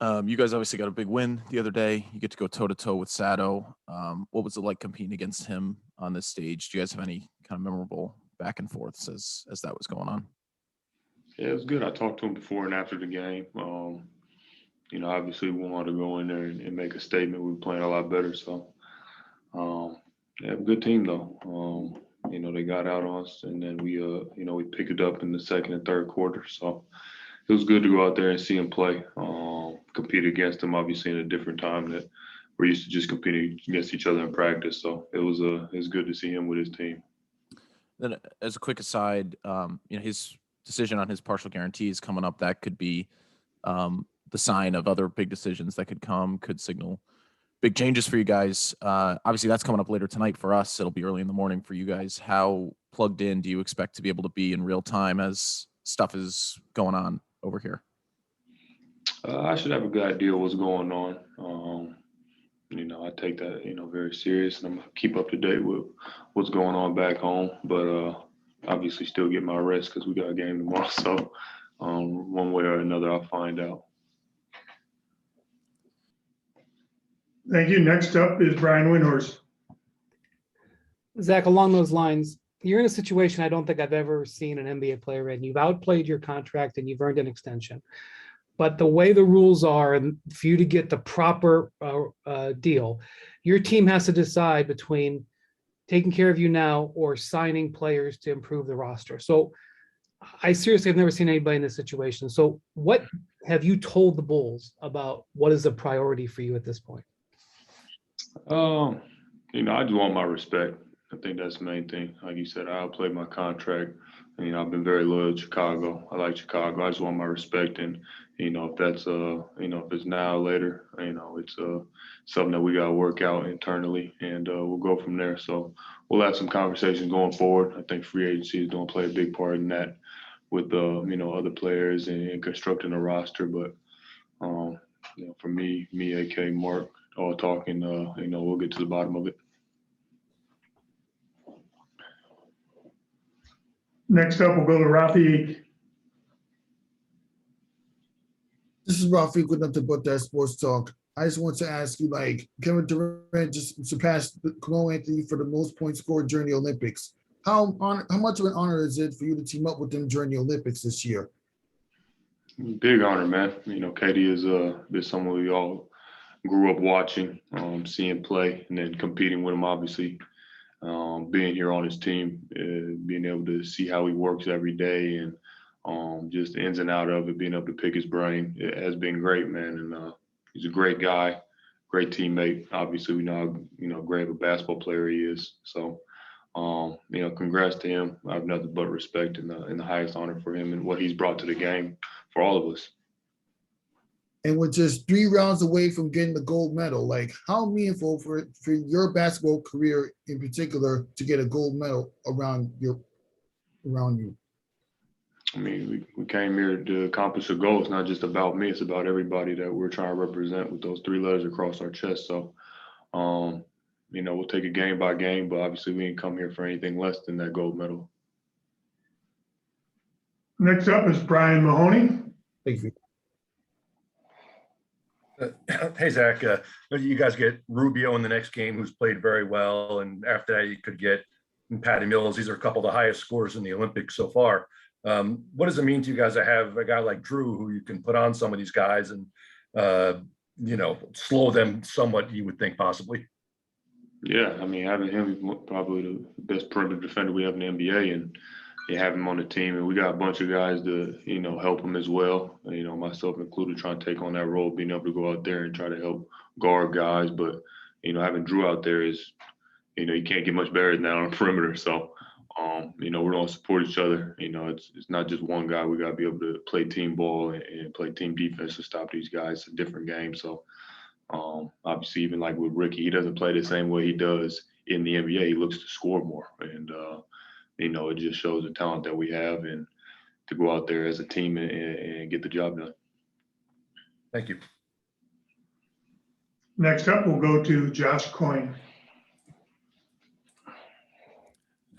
You guys obviously got a big win the other day. You get to go toe-to-toe with Sato. What was it like competing against him on this stage? Do you guys have any kind of memorable back and forths as that was going on? Yeah, it was good. I talked to him before and after the game. Obviously we wanted to go in there and make a statement. We were playing a lot better, so yeah, good team though. They got out on us, and then we picked it up in the second and third quarter. So it was good to go out there and see him play. Compete against him, obviously, in a different time that we're used to just competing against each other in practice. So it was good to see him with his team. Then, as a quick aside, his decision on his partial guarantees coming up, that could be the sign of other big decisions that could come, could signal big changes for you guys. Obviously, that's coming up later tonight for us. It'll be early in the morning for you guys. How plugged in do you expect to be able to be in real time as stuff is going on over here? I should have a good idea what's going on. I take that very serious, and I'm gonna keep up to date with what's going on back home. But obviously, still get my rest because we got a game tomorrow. So one way or another, I'll find out. Thank you. Next up is Brian Windhorst. Zach, along those lines, you're in a situation I don't think I've ever seen an NBA player in. You've outplayed your contract and you've earned an extension. But the way the rules are, and for you to get the proper deal, your team has to decide between taking care of you now or signing players to improve the roster. So I seriously have never seen anybody in this situation. So what have you told the Bulls about what is a priority for you at this point? I just want my respect. I think that's the main thing. Like you said, I outplayed my contract. I've been very loyal to Chicago. I like Chicago. I just want my respect, and if that's if it's now or later, it's something that we got to work out internally, and we'll go from there. So we'll have some conversations going forward. I think free agency is going to play a big part in that with other players and constructing a roster. But for me, AK, Mark, all talking, we'll get to the bottom of it. Next up, we'll go to Rafi. This is Rafi with Nothing But That Sports Talk. I just want to ask you, Kevin Durant just surpassed Carmelo Anthony for the most points scored during the Olympics. How much of an honor is it for you to team up with them during the Olympics this year? Big honor, man. KD is someone we all grew up watching, seeing play, and then competing with him, obviously. Being here on his team, being able to see how he works every day, and just the ins and out of it, being able to pick his brain, it has been great, man. And he's a great guy, great teammate. Obviously, we know how great of a basketball player he is. So, congrats to him. I have nothing but respect and the highest honor for him and what he's brought to the game for all of us. And we're just 3 rounds away from getting the gold medal. How meaningful for your basketball career in particular to get a gold medal around you? We came here to accomplish a goal. It's not just about me. It's about everybody that we're trying to represent with those 3 letters across our chest. So, we'll take it game by game, but obviously we didn't come here for anything less than that gold medal. Next up is Brian Mahoney. Thank you. Hey, Zach, you guys get Rubio in the next game, who's played very well. And after that, you could get Patty Mills. These are a couple of the highest scorers in the Olympics so far. What does it mean to you guys to have a guy like Drew who you can put on some of these guys and, slow them somewhat, you would think, possibly? Yeah, having him is probably the best perimeter defender we have in the NBA, and you have him on the team, and we got a bunch of guys to, help him as well. Myself included, trying to take on that role, being able to go out there and try to help guard guys. But, having Drew out there is, you can't get much better than that on the perimeter. So, we're going to support each other. It's not just one guy. We got to be able to play team ball and play team defense to stop these guys. It's a different game. So, obviously, even like with Ricky, he doesn't play the same way he does in the NBA. He looks to score more. And, it just shows the talent that we have and to go out there as a team and get the job done. Thank you. Next up, we'll go to Josh Coyne.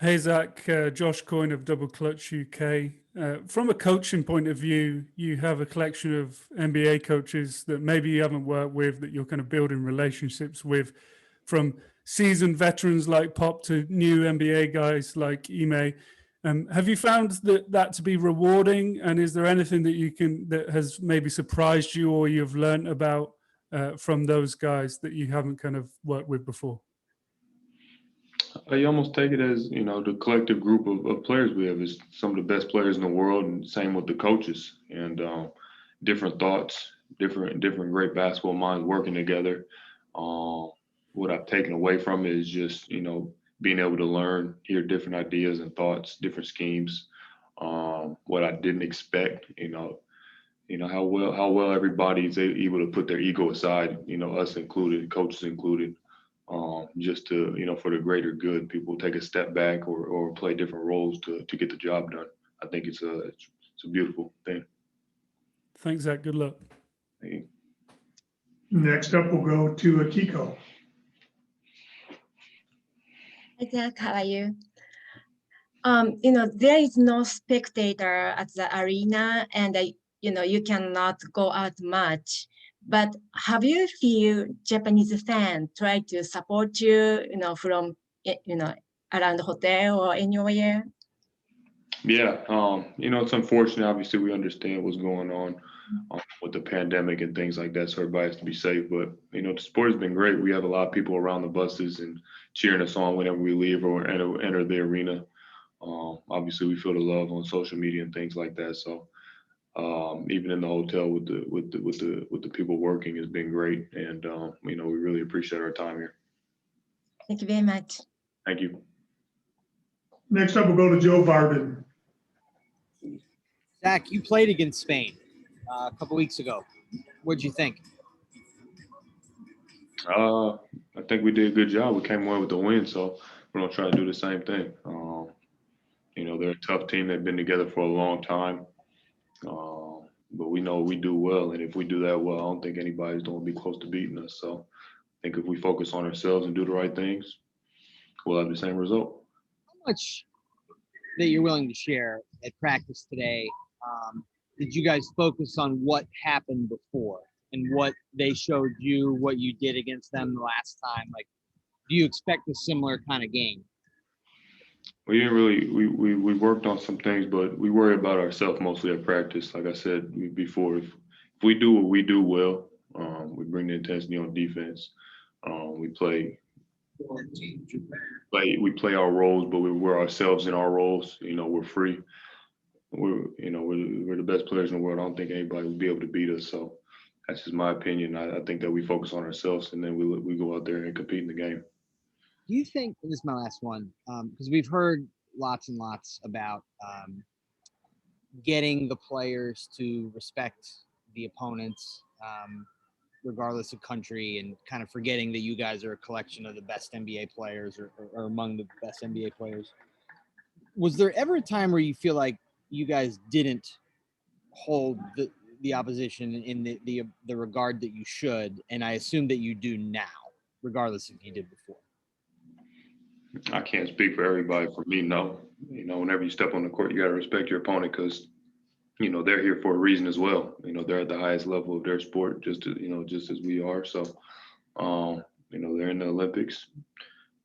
Hey, Zach, Josh Coyne of Double Clutch UK. from a coaching point of view, you have a collection of NBA coaches that maybe you haven't worked with, that you're kind of building relationships with, from seasoned veterans like Pop to new NBA guys like Ime. Have you found that to be rewarding? And is there anything that has maybe surprised you or you've learned about from those guys that you haven't kind of worked with before? You almost take it as, the collective group of players we have is some of the best players in the world, and same with the coaches, and different thoughts, different great basketball minds working together. What I've taken away from it is just, being able to learn, hear different ideas and thoughts, different schemes. What I didn't expect, how well everybody is able to put their ego aside, us included, coaches included, just to, for the greater good. People take a step back or play different roles to get the job done. I think it's a beautiful thing. Thanks, Zach. Good luck. Thank you. Next up, we'll go to Akiko. Hi, Zach, how are you? There is no spectator at the arena, and you cannot go out much. But have you feel Japanese fans try to support you, from around the hotel or anywhere? Yeah, it's unfortunate. Obviously, we understand what's going on with the pandemic and things like that, so everybody has to be safe. But the sport has been great. We have a lot of people around the buses and cheering us on whenever we leave or enter the arena. Obviously, we feel the love on social media and things like that. So even in the hotel with the people working has been great, and we really appreciate our time here. Thank you very much. Thank you. Next up, we'll go to Joe Varden. Zach, you played against Spain a couple weeks ago. What'd you think? I think we did a good job. We came away with the win, so we're gonna try to do the same thing. They're a tough team. They've been together for a long time, but we know we do well, and if we do that well, I don't think anybody's going to be close to beating us. So I think if we focus on ourselves and do the right things, we'll have the same result. How much that you're willing to share at practice today did you guys focus on what happened before and what they showed you, what you did against them the last time? Like, do you expect a similar kind of game? We didn't really, we worked on some things, but we worry about ourselves mostly at practice. Like I said before, if we do what we do well, we bring the intensity on defense. We play our roles, but we're ourselves in our roles. We're free. We're the best players in the world. I don't think anybody will be able to beat us. So that's just my opinion. I think that we focus on ourselves, and then we go out there and compete in the game. Do you think, and this is my last one, because we've heard lots and lots about getting the players to respect the opponents, regardless of country, and kind of forgetting that you guys are a collection of the best NBA players or among the best NBA players. Was there ever a time where you feel like you guys didn't hold the opposition in the regard that you should? And I assume that you do now, regardless if you did before. I can't speak for everybody. For me, no. Whenever you step on the court, you got to respect your opponent because, they're here for a reason as well. They're at the highest level of their sport, just as we are. So, they're in the Olympics.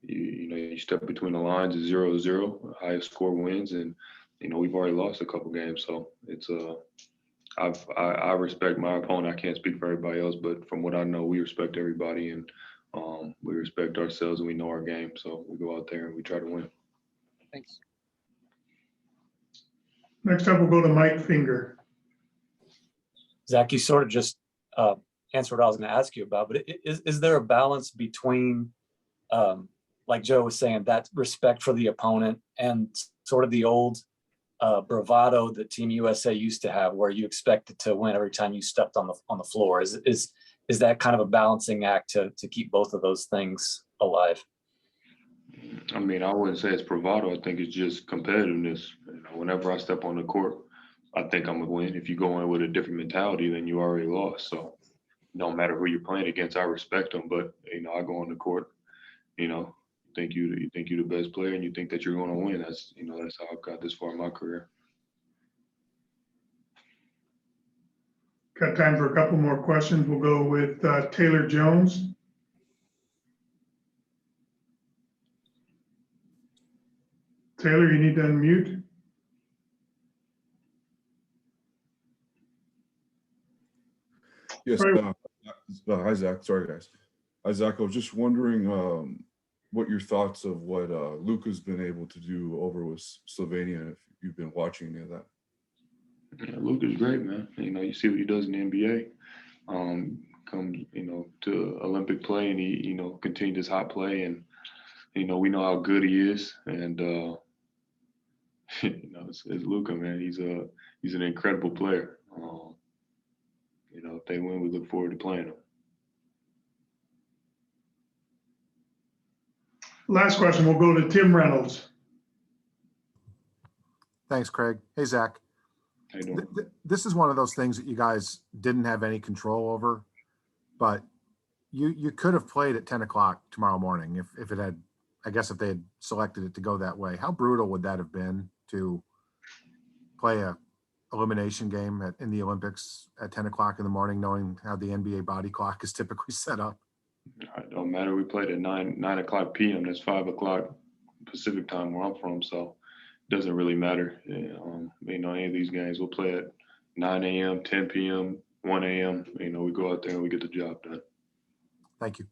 You step between the lines, it's 0-0. Highest score wins, and we've already lost a couple games. So it's I respect my opponent. I can't speak for everybody else, but from what I know, we respect everybody, and we respect ourselves, and we know our game. So we go out there and we try to win. Thanks. Next up, we'll go to Mike Finger. Zach, you sort of just answered what I was going to ask you about, but is there a balance between, like Joe was saying, that respect for the opponent and sort of the old bravado that Team USA used to have, where you expected to win every time you stepped on the floor? Is that kind of a balancing act to keep both of those things alive? I mean, I wouldn't say it's bravado. I think it's just competitiveness. Whenever I step on the court, I think I'm gonna win. If you go in with a different mentality, then you already lost. So no matter who you're playing against, I respect them. But I go on the court, you think you're the best player, and you think that you're going to win. That's how I've got this far in my career. Got time for a couple more questions. We'll go with Taylor Jones. Taylor, you need to unmute. Yes, Sorry. hi Zach. Sorry guys. Hi Zach. I was just wondering what your thoughts of what Luka's been able to do over with Slovenia. If you've been watching any of that. Yeah, Luka's great, man. You know, you see what he does in the NBA. Comes, you know, to Olympic play, and he, you know, continued his hot play, and you know, we know how good he is, and you know, it's Luka, man. He's an incredible player. You know, if they win, we look forward to playing him. Last question, we'll go to Tim Reynolds. Thanks, Craig. Hey, Zach. How you doing? This is one of those things that you guys didn't have any control over, but you could have played at 10 o'clock tomorrow morning if it had, I guess if they had selected it to go that way. How brutal would that have been to play a elimination game in the Olympics at 10 o'clock in the morning, knowing how the NBA body clock is typically set up? It don't matter. We played at 9 o'clock p.m. That's 5 o'clock Pacific time where I'm from, so it doesn't really matter. You know, any of these games we'll play at 9 a.m., 10 p.m., 1 a.m. You know, we go out there and we get the job done. Thank you.